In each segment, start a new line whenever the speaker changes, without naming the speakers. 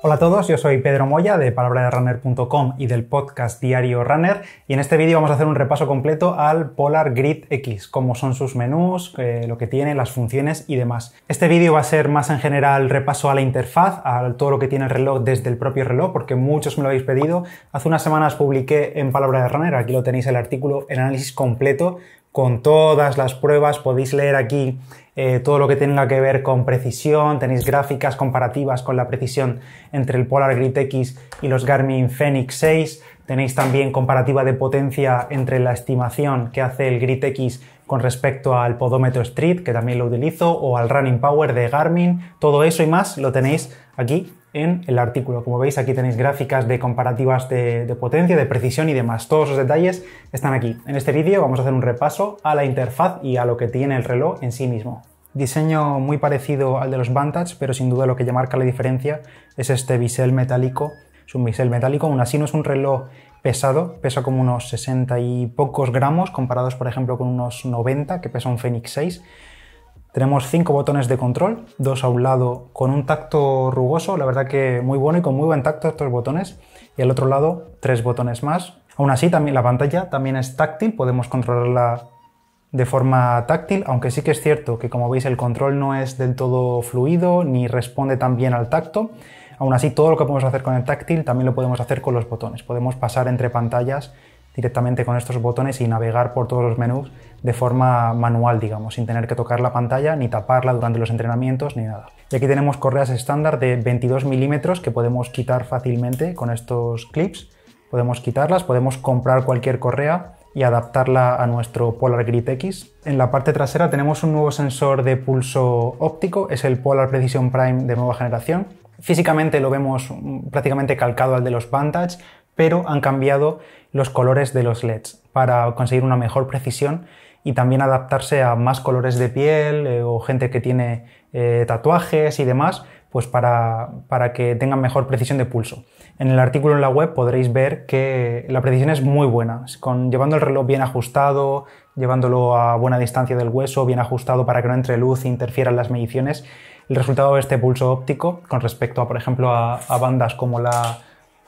Hola a todos, yo soy Pedro Moya de palabraderunner.com y del podcast Diario Runner, y en este vídeo vamos a hacer un repaso completo al Polar Grid X, cómo son sus menús, lo que tiene, las funciones y demás. Este vídeo va a ser más en general repaso a la interfaz, a todo lo que tiene el reloj desde el propio reloj, porque muchos me lo habéis pedido. Hace unas semanas publiqué en Palabra de Runner, aquí lo tenéis el artículo, el análisis completo con todas las pruebas. Podéis leer aquí todo lo que tenga que ver con precisión, tenéis gráficas comparativas con la precisión entre el Polar Grid X y los Garmin Fenix 6, tenéis también comparativa de potencia entre la estimación que hace el Grid X con respecto al podómetro Street, que también lo utilizo, o al Running Power de Garmin. Todo eso y más lo tenéis aquí en el artículo. Como veis, aquí tenéis gráficas de comparativas de potencia, de precisión y demás. Todos los detalles están aquí. En este vídeo vamos a hacer un repaso a la interfaz y a lo que tiene el reloj en sí mismo. Diseño muy parecido al de los Vantage, pero sin duda lo que ya marca la diferencia es este bisel metálico. Es un bisel metálico, aún así no es un reloj pesado, pesa como unos 60 y pocos gramos, comparados por ejemplo con unos 90 que pesa un Fenix 6. Tenemos 5 botones de control, 2 a un lado con un tacto rugoso, la verdad que muy bueno y con muy buen tacto estos botones, y al otro lado 3 botones más. Aún así también la pantalla también es táctil, podemos controlarla de forma táctil, aunque sí que es cierto que, como veis, el control no es del todo fluido ni responde tan bien al tacto. Aún así, todo lo que podemos hacer con el táctil también lo podemos hacer con los botones. Podemos pasar entre pantallas directamente con estos botones y navegar por todos los menús de forma manual, digamos, sin tener que tocar la pantalla ni taparla durante los entrenamientos ni nada. Y aquí tenemos correas estándar de 22 milímetros que podemos quitar fácilmente con estos clips. Podemos quitarlas, podemos comprar cualquier correa y adaptarla a nuestro Polar Grid X. En la parte trasera tenemos un nuevo sensor de pulso óptico, es el Polar Precision Prime de nueva generación. Físicamente lo vemos prácticamente calcado al de los Vantage, pero han cambiado los colores de los LEDs para conseguir una mejor precisión y también adaptarse a más colores de piel o gente que tiene tatuajes y demás, pues para que tengan mejor precisión de pulso. En el artículo en la web podréis ver que la precisión es muy buena, llevando el reloj bien ajustado, llevándolo a buena distancia del hueso, bien ajustado para que no entre luz e interfiera en las mediciones. El resultado de este pulso óptico, con respecto a, por ejemplo, a bandas como la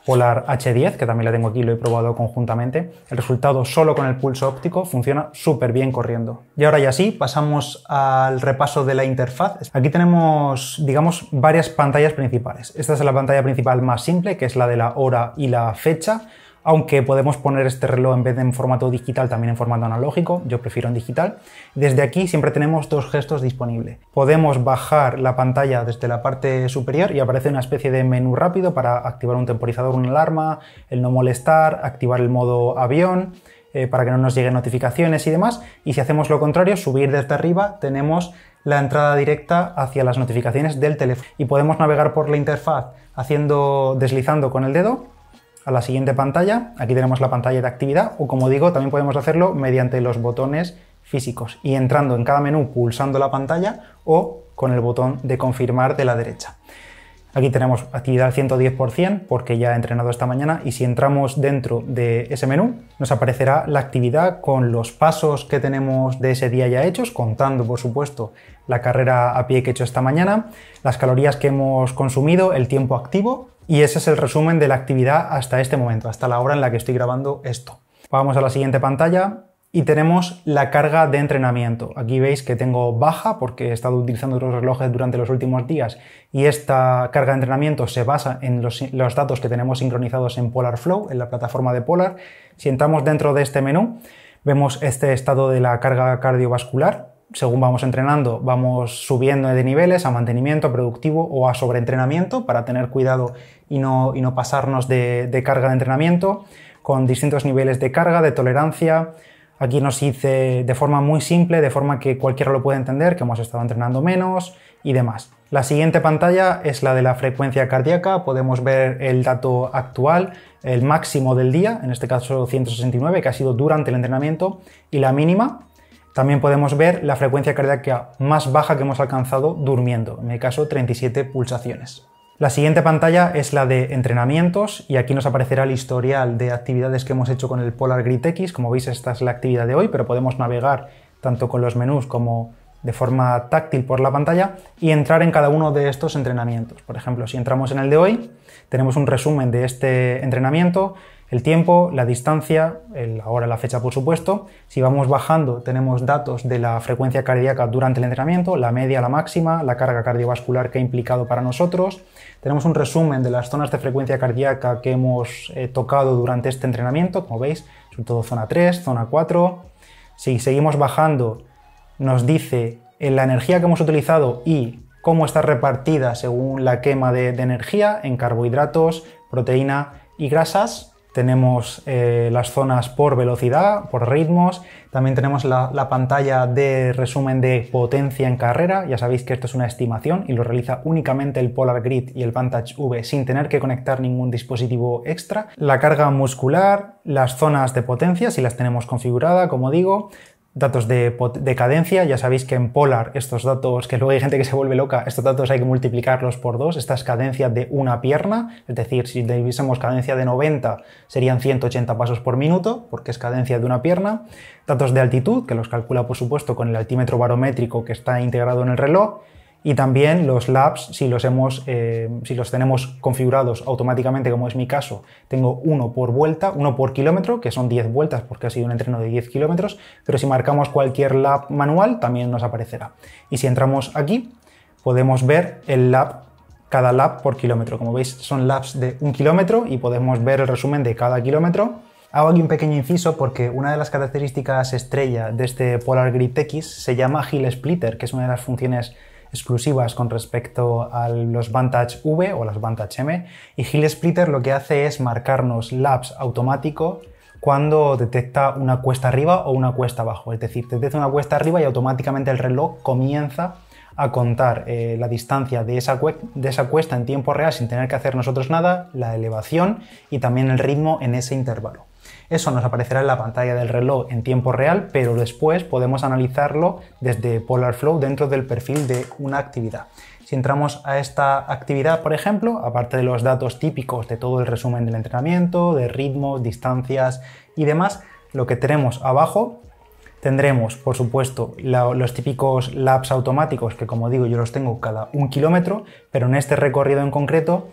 Polar H10, que también la tengo aquí, lo he probado conjuntamente, el resultado solo con el pulso óptico funciona súper bien corriendo. Y ahora ya sí, pasamos al repaso de la interfaz. Aquí tenemos, digamos, varias pantallas principales. Esta es la pantalla principal más simple, que es la de la hora y la fecha, aunque podemos poner este reloj en vez de en formato digital también en formato analógico, yo prefiero en digital. Desde aquí siempre tenemos dos gestos disponibles. Podemos bajar la pantalla desde la parte superior y aparece una especie de menú rápido para activar un temporizador, una alarma, el no molestar, activar el modo avión, para que no nos lleguen notificaciones y demás. Y si hacemos lo contrario, subir desde arriba, tenemos la entrada directa hacia las notificaciones del teléfono. Y podemos navegar por la interfaz deslizando con el dedo a la siguiente pantalla. Aquí tenemos la pantalla de actividad, o como digo, también podemos hacerlo mediante los botones físicos y entrando en cada menú pulsando la pantalla o con el botón de confirmar de la derecha. Aquí tenemos actividad al 110% porque ya he entrenado esta mañana, y si entramos dentro de ese menú nos aparecerá la actividad con los pasos que tenemos de ese día ya hechos, contando por supuesto la carrera a pie que he hecho esta mañana, las calorías que hemos consumido, el tiempo activo, y ese es el resumen de la actividad hasta este momento, hasta la hora en la que estoy grabando esto. Vamos a la siguiente pantalla y tenemos la carga de entrenamiento. Aquí veis que tengo baja porque he estado utilizando otros relojes durante los últimos días, y esta carga de entrenamiento se basa en los datos que tenemos sincronizados en Polar Flow, en la plataforma de Polar. Si entramos dentro de este menú, vemos este estado de la carga cardiovascular. Según vamos entrenando, vamos subiendo de niveles a mantenimiento, a productivo o a sobreentrenamiento, para tener cuidado y no pasarnos de carga de entrenamiento, con distintos niveles de carga, de tolerancia. Aquí nos dice de forma muy simple, de forma que cualquiera lo puede entender, que hemos estado entrenando menos y demás. La siguiente pantalla es la de la frecuencia cardíaca. Podemos ver el dato actual, el máximo del día, en este caso 169, que ha sido durante el entrenamiento, y la mínima. También podemos ver la frecuencia cardíaca más baja que hemos alcanzado durmiendo, en mi caso 37 pulsaciones. La siguiente pantalla es la de entrenamientos, y aquí nos aparecerá el historial de actividades que hemos hecho con el Polar Grid X. Como veis, esta es la actividad de hoy, pero podemos navegar tanto con los menús como de forma táctil por la pantalla y entrar en cada uno de estos entrenamientos. Por ejemplo, si entramos en el de hoy, tenemos un resumen de este entrenamiento, el tiempo, la distancia, la hora, la fecha, por supuesto. Si vamos bajando, tenemos datos de la frecuencia cardíaca durante el entrenamiento, la media, la máxima, la carga cardiovascular que ha implicado para nosotros. Tenemos un resumen de las zonas de frecuencia cardíaca que hemos tocado durante este entrenamiento, como veis, sobre todo zona 3, zona 4. Si seguimos bajando, nos dice la energía que hemos utilizado y cómo está repartida según la quema de energía en carbohidratos, proteína y grasas. Tenemos las zonas por velocidad, por ritmos. También tenemos la pantalla de resumen de potencia en carrera. Ya sabéis que esto es una estimación y lo realiza únicamente el Polar Grid y el Vantage V sin tener que conectar ningún dispositivo extra. La carga muscular, las zonas de potencia, si las tenemos configurada, como digo. Datos de cadencia, ya sabéis que en Polar estos datos, que luego hay gente que se vuelve loca, estos datos hay que multiplicarlos por 2, esta es cadencia de una pierna, es decir, si tuviésemos cadencia de 90 serían 180 pasos por minuto, porque es cadencia de una pierna. Datos de altitud, que los calcula por supuesto con el altímetro barométrico que está integrado en el reloj, y también los laps, si los tenemos configurados automáticamente, como es mi caso, tengo uno por vuelta, uno por kilómetro, que son 10 vueltas porque ha sido un entreno de 10 kilómetros, pero si marcamos cualquier lap manual también nos aparecerá. Y si entramos aquí, podemos ver el lap, cada lap por kilómetro. Como veis, son laps de 1 kilómetro y podemos ver el resumen de cada kilómetro. Hago aquí un pequeño inciso porque una de las características estrella de este Polar Grid X se llama Hill Splitter, que es una de las funciones exclusivas con respecto a los Vantage V o las Vantage M, y Hill Splitter lo que hace es marcarnos laps automático cuando detecta una cuesta arriba o una cuesta abajo, es decir, detecta una cuesta arriba y automáticamente el reloj comienza a contar la distancia de esa cuesta en tiempo real sin tener que hacer nosotros nada, la elevación y también el ritmo en ese intervalo. Eso nos aparecerá en la pantalla del reloj en tiempo real, pero después podemos analizarlo desde Polar Flow dentro del perfil de una actividad. Si entramos a esta actividad, por ejemplo, aparte de los datos típicos de todo el resumen del entrenamiento, de ritmos, distancias y demás, lo que tenemos abajo tendremos, por supuesto, los típicos laps automáticos, que como digo yo los tengo cada 1 kilómetro, pero en este recorrido en concreto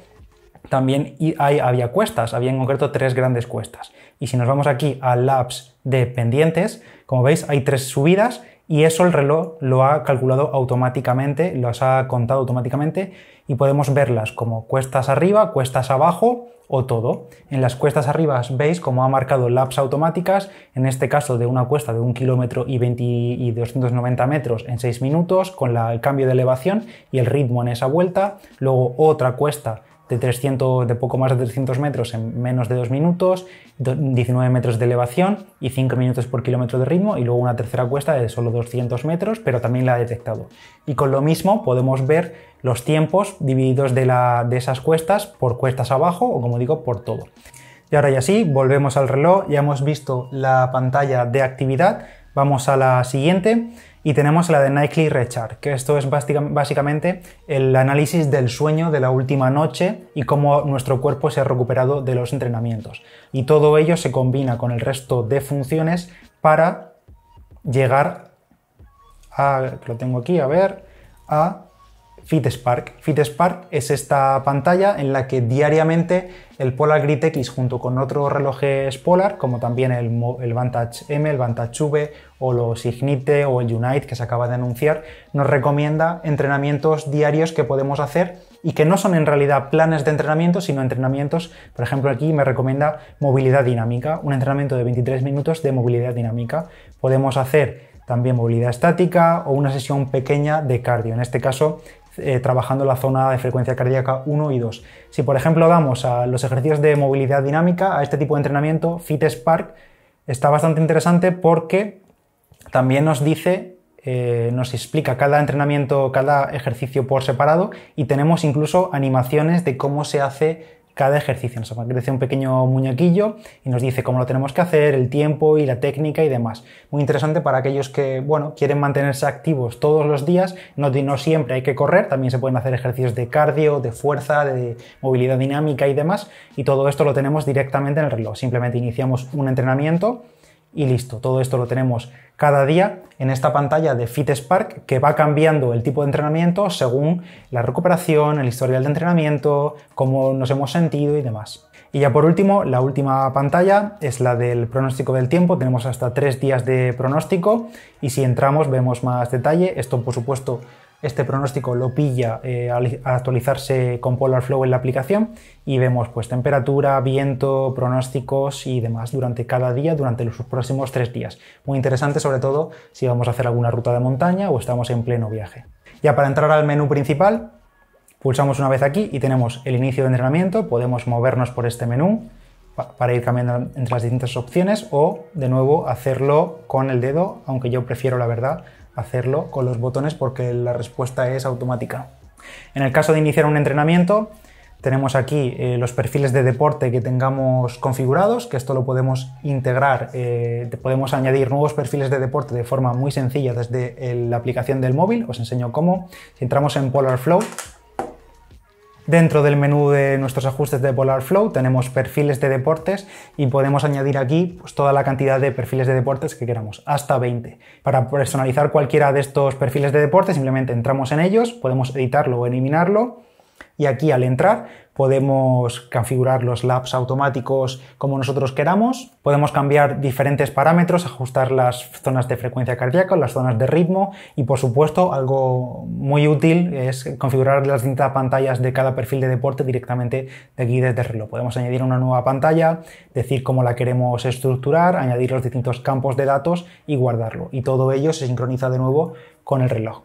también había cuestas, había en concreto 3 grandes cuestas. Y si nos vamos aquí a laps de pendientes, como veis hay 3 subidas y eso el reloj lo ha calculado automáticamente, los ha contado automáticamente y podemos verlas como cuestas arriba, cuestas abajo o todo. En las cuestas arriba veis cómo ha marcado laps automáticas, en este caso de una cuesta de 1 kilómetro y 290 metros en 6 minutos, con el cambio de elevación y el ritmo en esa vuelta. Luego otra cuesta de poco más de 300 metros en menos de 2 minutos, 19 metros de elevación y 5 minutos por kilómetro de ritmo, y luego una tercera cuesta de solo 200 metros, pero también la ha detectado. Y con lo mismo podemos ver los tiempos divididos de esas cuestas por cuestas abajo o, como digo, por todo. Y ahora ya sí, volvemos al reloj, ya hemos visto la pantalla de actividad, vamos a la siguiente. Y tenemos la de Nightly Recharge, que esto es básicamente el análisis del sueño de la última noche y cómo nuestro cuerpo se ha recuperado de los entrenamientos. Y todo ello se combina con el resto de funciones para llegar a, lo tengo aquí, a FitSpark. FitSpark es esta pantalla en la que diariamente el Polar Grid X junto con otros relojes Polar, como también el Vantage M, el Vantage V o los Ignite o el Unite que se acaba de anunciar, nos recomienda entrenamientos diarios que podemos hacer y que no son en realidad planes de entrenamiento, sino entrenamientos. Por ejemplo, aquí me recomienda movilidad dinámica, un entrenamiento de 23 minutos de movilidad dinámica. Podemos hacer también movilidad estática o una sesión pequeña de cardio, en este caso trabajando la zona de frecuencia cardíaca 1 y 2. Si por ejemplo damos a los ejercicios de movilidad dinámica, a este tipo de entrenamiento, FitSpark está bastante interesante porque también nos dice, nos explica cada entrenamiento, cada ejercicio por separado, y tenemos incluso animaciones de cómo se hace cada ejercicio. Nos aparece un pequeño muñequillo y nos dice cómo lo tenemos que hacer, el tiempo y la técnica y demás. Muy interesante para aquellos que, bueno, quieren mantenerse activos todos los días. No siempre hay que correr, también se pueden hacer ejercicios de cardio, de fuerza, de movilidad dinámica y demás, y todo esto lo tenemos directamente en el reloj. Simplemente iniciamos un entrenamiento y listo. Todo esto lo tenemos cada día en esta pantalla de FitSpark que va cambiando el tipo de entrenamiento según la recuperación, el historial de entrenamiento, cómo nos hemos sentido y demás. Y ya por último, la última pantalla es la del pronóstico del tiempo. Tenemos hasta 3 días de pronóstico y si entramos vemos más detalle. Esto, por supuesto, este pronóstico lo pilla al actualizarse con Polarflow en la aplicación y vemos pues temperatura, viento, pronósticos y demás durante cada día, durante los próximos 3 días. Muy interesante, sobre todo si vamos a hacer alguna ruta de montaña o estamos en pleno viaje. Ya para entrar al menú principal, pulsamos una vez aquí y tenemos el inicio de entrenamiento. Podemos movernos por este menú para ir cambiando entre las distintas opciones o, de nuevo, hacerlo con el dedo, aunque yo prefiero, la verdad, hacerlo con los botones porque la respuesta es automática. En el caso de iniciar un entrenamiento, tenemos aquí los perfiles de deporte que tengamos configurados, que esto lo podemos integrar, podemos añadir nuevos perfiles de deporte de forma muy sencilla desde la aplicación del móvil. Os enseño cómo. Si entramos en Polarflow, dentro del menú de nuestros ajustes de Polarflow tenemos perfiles de deportes y podemos añadir aquí pues, toda la cantidad de perfiles de deportes que queramos, hasta 20. Para personalizar cualquiera de estos perfiles de deporte simplemente entramos en ellos, podemos editarlo o eliminarlo y aquí al entrar podemos configurar los laps automáticos como nosotros queramos, podemos cambiar diferentes parámetros, ajustar las zonas de frecuencia cardíaca, las zonas de ritmo y por supuesto algo muy útil es configurar las distintas pantallas de cada perfil de deporte directamente de aquí desde el reloj. Podemos añadir una nueva pantalla, decir cómo la queremos estructurar, añadir los distintos campos de datos y guardarlo. Y todo ello se sincroniza de nuevo con el reloj.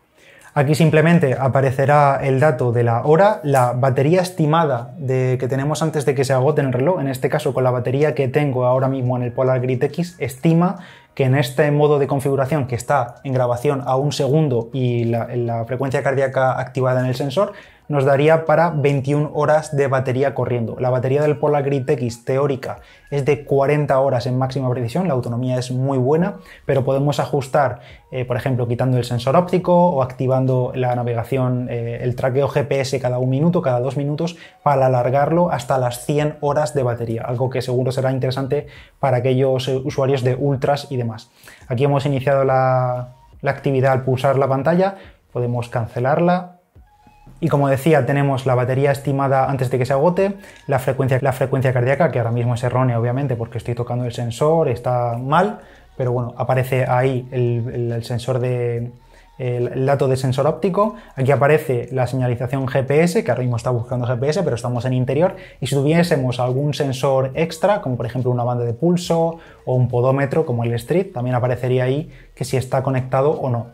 Aquí simplemente aparecerá el dato de la hora, la batería estimada que tenemos antes de que se agote el reloj. En este caso, con la batería que tengo ahora mismo en el Polar Grid X, estima que en este modo de configuración que está en grabación a 1 segundo y la frecuencia cardíaca activada en el sensor, nos daría para 21 horas de batería corriendo. La batería del Polar Grid X teórica es de 40 horas en máxima precisión, la autonomía es muy buena, pero podemos ajustar, por ejemplo, quitando el sensor óptico o activando la navegación, el traqueo GPS cada 1 minuto, cada 2 minutos, para alargarlo hasta las 100 horas de batería, algo que seguro será interesante para aquellos usuarios de ultras y demás. Aquí hemos iniciado la actividad al pulsar la pantalla, podemos cancelarla. Y como decía, tenemos la batería estimada antes de que se agote, la frecuencia cardíaca, que ahora mismo es errónea obviamente porque estoy tocando el sensor, está mal, pero bueno, aparece ahí el sensor el dato de sensor óptico. Aquí aparece la señalización GPS, que ahora mismo está buscando GPS, pero estamos en interior. Y si tuviésemos algún sensor extra, como por ejemplo una banda de pulso o un podómetro como el Street, también aparecería ahí que si está conectado o no.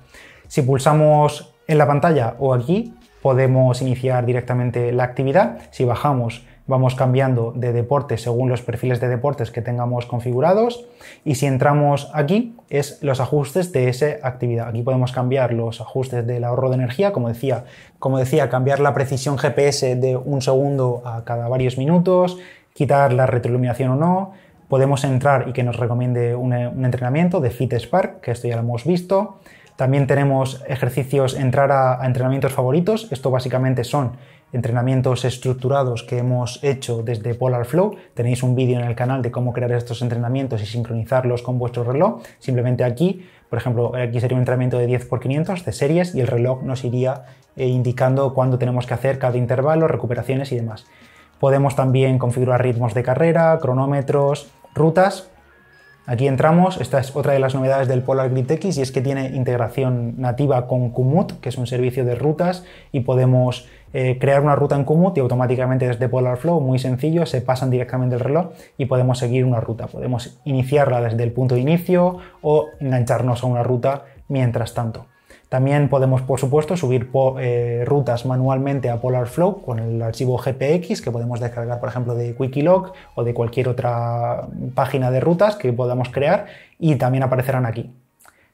Si pulsamos en la pantalla o aquí, podemos iniciar directamente la actividad. Si bajamos, vamos cambiando de deporte según los perfiles de deportes que tengamos configurados. Y si entramos aquí, es los ajustes de esa actividad. Aquí podemos cambiar los ajustes del ahorro de energía, como decía, cambiar la precisión GPS de 1 segundo a cada varios minutos, quitar la retroiluminación o no. Podemos entrar y que nos recomiende un entrenamiento de FitSpark, que esto ya lo hemos visto. También tenemos ejercicios, entrar a entrenamientos favoritos. Esto básicamente son entrenamientos estructurados que hemos hecho desde Polarflow. Tenéis un vídeo en el canal de cómo crear estos entrenamientos y sincronizarlos con vuestro reloj. Simplemente aquí, por ejemplo, aquí sería un entrenamiento de 10×500 de series y el reloj nos iría indicando cuándo tenemos que hacer cada intervalo, recuperaciones y demás. Podemos también configurar ritmos de carrera, cronómetros, rutas. Aquí entramos, esta es otra de las novedades del Polar Grid X y es que tiene integración nativa con Komoot, que es un servicio de rutas y podemos crear una ruta en Komoot y automáticamente desde Polarflow, muy sencillo, se pasan directamente el reloj y podemos seguir una ruta. Podemos iniciarla desde el punto de inicio o engancharnos a una ruta mientras tanto. También podemos, por supuesto, subir rutas manualmente a Polarflow con el archivo GPX que podemos descargar, por ejemplo, de Wikilog o de cualquier otra página de rutas que podamos crear y también aparecerán aquí.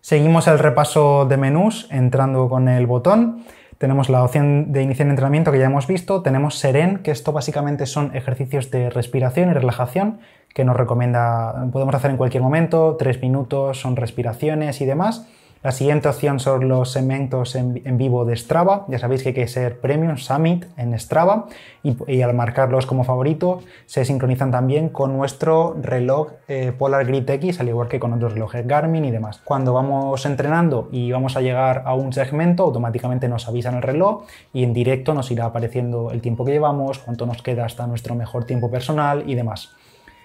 Seguimos el repaso de menús entrando con el botón. Tenemos la opción de iniciar entrenamiento que ya hemos visto. Tenemos Seren, que esto básicamente son ejercicios de respiración y relajación que nos recomienda, podemos hacer en cualquier momento, 3 minutos, son respiraciones y demás. La siguiente opción son los segmentos en vivo de Strava. Ya sabéis que hay que ser Premium Summit en Strava y al marcarlos como favorito se sincronizan también con nuestro reloj Polar Grid X, al igual que con otros relojes Garmin y demás. Cuando vamos entrenando y vamos a llegar a un segmento, automáticamente nos avisan el reloj y en directo nos irá apareciendo el tiempo que llevamos, cuánto nos queda hasta nuestro mejor tiempo personal y demás.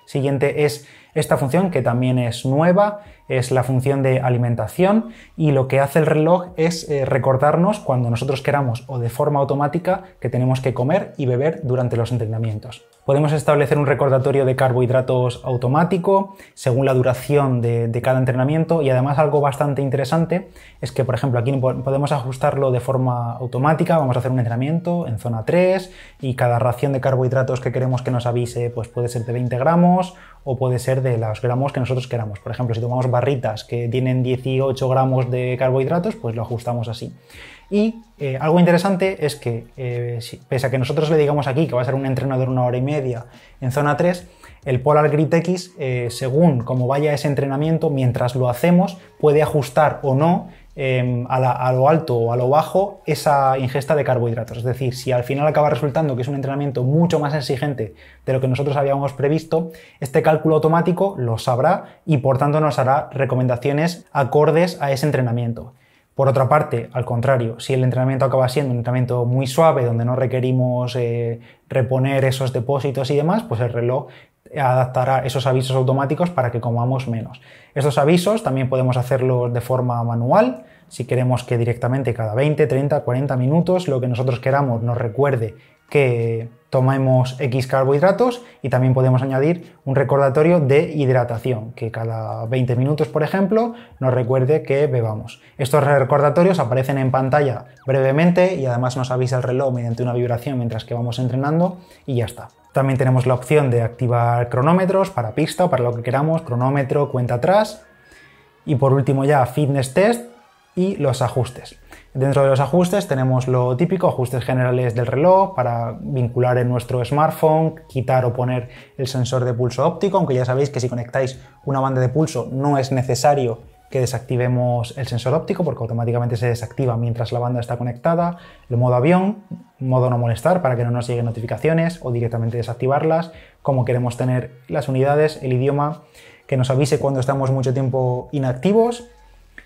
Siguiente es esta función, que también es nueva, es la función de alimentación, y lo que hace el reloj es recordarnos cuando nosotros queramos o de forma automática que tenemos que comer y beber durante los entrenamientos. Podemos establecer un recordatorio de carbohidratos automático según la duración de cada entrenamiento, y además algo bastante interesante es que, por ejemplo, aquí podemos ajustarlo de forma automática. Vamos a hacer un entrenamiento en zona 3 y cada ración de carbohidratos que queremos que nos avise pues puede ser de 20 gramos o puede ser de los gramos que nosotros queramos. Por ejemplo, si tomamos barritas que tienen 18 gramos de carbohidratos, pues lo ajustamos así. Y algo interesante es que, pese a que nosotros le digamos aquí que va a ser un entreno de 1 hora y media en zona 3, el Polar Grid X, según cómo vaya ese entrenamiento, mientras lo hacemos, puede ajustar o no a lo alto o a lo bajo esa ingesta de carbohidratos. Es decir, si al final acaba resultando que es un entrenamiento mucho más exigente de lo que nosotros habíamos previsto, este cálculo automático lo sabrá y por tanto nos hará recomendaciones acordes a ese entrenamiento. Por otra parte, al contrario, si el entrenamiento acaba siendo un entrenamiento muy suave, donde no requerimos reponer esos depósitos y demás, pues el reloj adaptará esos avisos automáticos para que comamos menos. Estos avisos también podemos hacerlos de forma manual, si queremos que directamente cada 20, 30, 40 minutos, lo que nosotros queramos, nos recuerde que tomemos X carbohidratos, y también podemos añadir un recordatorio de hidratación, que cada 20 minutos, por ejemplo, nos recuerde que bebamos. Estos recordatorios aparecen en pantalla brevemente y además nos avisa el reloj mediante una vibración mientras que vamos entrenando y ya está. También tenemos la opción de activar cronómetros para pista o para lo que queramos, cronómetro, cuenta atrás, y por último ya fitness test y los ajustes. Dentro de los ajustes tenemos lo típico, ajustes generales del reloj para vincular en nuestro smartphone, quitar o poner el sensor de pulso óptico, aunque ya sabéis que si conectáis una banda de pulso no es necesario que desactivemos el sensor óptico porque automáticamente se desactiva mientras la banda está conectada. El modo avión, modo no molestar para que no nos lleguen notificaciones o directamente desactivarlas, como queremos tener las unidades, el idioma, que nos avise cuando estamos mucho tiempo inactivos,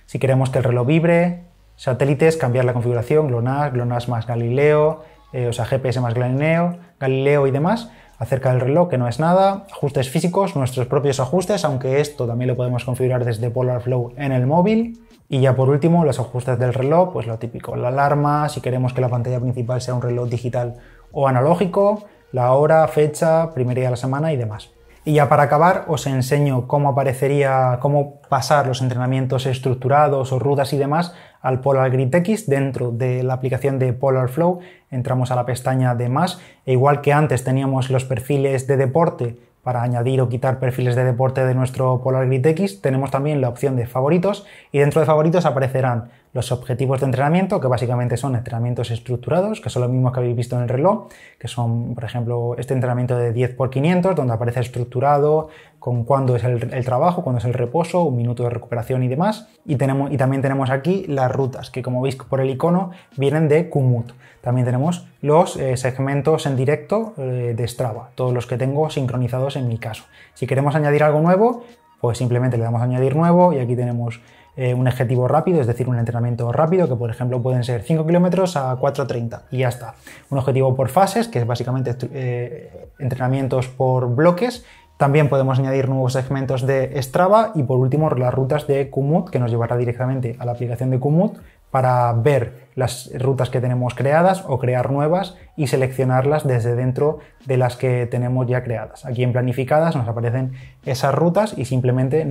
si queremos que el reloj vibre, satélites, cambiar la configuración, GLONASS, GLONASS más Galileo, GPS más Galileo y demás, acerca del reloj, que no es nada, ajustes físicos, nuestros propios ajustes, aunque esto también lo podemos configurar desde Polarflow en el móvil. Y ya por último, los ajustes del reloj, pues lo típico, la alarma, si queremos que la pantalla principal sea un reloj digital o analógico, la hora, fecha, primer día de la semana y demás. Y ya para acabar os enseño cómo pasar los entrenamientos estructurados o rutas y demás al Polar Grid X dentro de la aplicación de Polarflow. Entramos a la pestaña de más, e igual que antes teníamos los perfiles de deporte para añadir o quitar perfiles de deporte de nuestro Polar Grid X, tenemos también la opción de favoritos, y dentro de favoritos aparecerán los objetivos de entrenamiento, que básicamente son entrenamientos estructurados, que son los mismos que habéis visto en el reloj, que son, por ejemplo, este entrenamiento de 10×500, donde aparece estructurado con cuándo es el trabajo, cuándo es el reposo, un minuto de recuperación y demás. Y también tenemos aquí las rutas, que como veis por el icono vienen de Komoot. También tenemos los segmentos en directo de Strava, todos los que tengo sincronizados en mi caso. Si queremos añadir algo nuevo, pues simplemente le damos a añadir nuevo, y aquí tenemos un objetivo rápido, es decir, un entrenamiento rápido, que por ejemplo pueden ser 5 kilómetros a 4:30 y ya está. Un objetivo por fases, que es básicamente entrenamientos por bloques. También podemos añadir nuevos segmentos de Strava, y por último las rutas de Komoot, que nos llevará directamente a la aplicación de Komoot para ver las rutas que tenemos creadas o crear nuevas y seleccionarlas desde dentro de las que tenemos ya creadas. Aquí en planificadas nos aparecen esas rutas y simplemente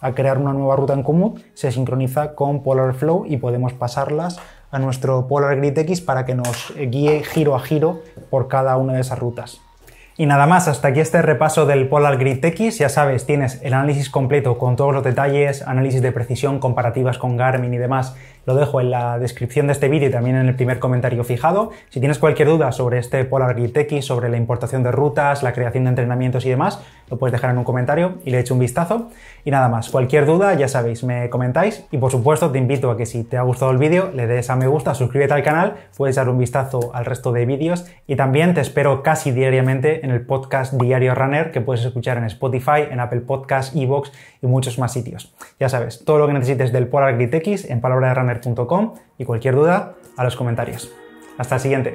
al crear una nueva ruta en Komoot se sincroniza con Polarflow y podemos pasarlas a nuestro Polar Grid X para que nos guíe giro a giro por cada una de esas rutas. Y nada más, hasta aquí este repaso del Polar Grid X. Ya sabes, tienes el análisis completo con todos los detalles, análisis de precisión, comparativas con Garmin y demás. Lo dejo en la descripción de este vídeo y también en el primer comentario fijado. Si tienes cualquier duda sobre este Polar Grid X, sobre la importación de rutas, la creación de entrenamientos y demás, lo puedes dejar en un comentario y le echo un vistazo. Y nada más, cualquier duda, ya sabéis, me comentáis y por supuesto te invito a que si te ha gustado el vídeo le des a me gusta, suscríbete al canal, puedes dar un vistazo al resto de vídeos y también te espero casi diariamente en el podcast Diario Runner que puedes escuchar en Spotify, en Apple Podcasts, iVoox y muchos más sitios. Ya sabes, todo lo que necesites del Polar Grit X en palabraderunner.com y cualquier duda a los comentarios. Hasta el siguiente.